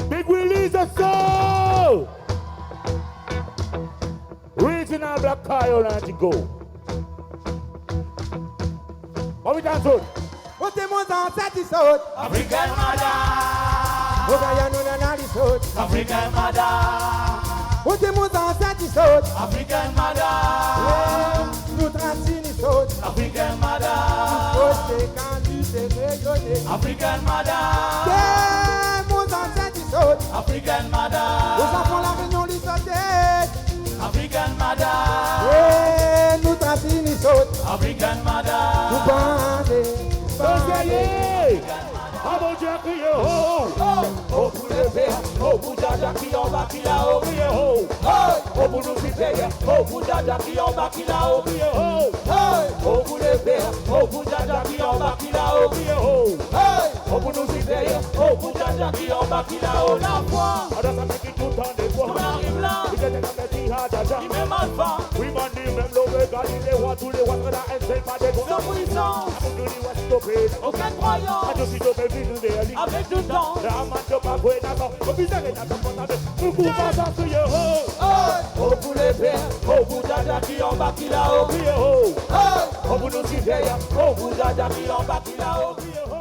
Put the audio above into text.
Big release of soul. Regional black car on to go. What we dance on? What the most satisfied? African mother. What I know na this out. African mother. What the most satisfied? African mother. Nous transinis out. African mother. Côté quand tu te réveilles. African mother. Des most satisfied. African mother. Aux enfants la réunion les sauter. African mother. Nous transinis out. African mother. Nous bandez. Abo Jackie yo ho, Oh pour le faire, oh pour Dada qui en bas qui l'a oublié ho. Oh pour nous faire, oh pour Dada qui en bas qui l'a oublié ho. Oh pour le faire, oh pour Dada qui en bas qui l'a oublié ho. Oh pour nous faire, oh pour Dada qui en bas qui l'a oublié ho. ada sa meki tout temps des fois. On arrive là, We get a meki ha da il me mal pas. We man the même love God in the one to the one that I say my day. Sans puissance, I'm doing what stupid. aucune croyance, I just see the baby in the alley. avec tout le temps. La man to back when I go. But we say that I'm gonna do. Kuku pasa to your ho. Oh pour le faire, oh pour Dada qui en bas qui l'a oublié Be a ho. Oh pour nous faire, oh pour Dada qui en bas qui l'a oublié Be a ho.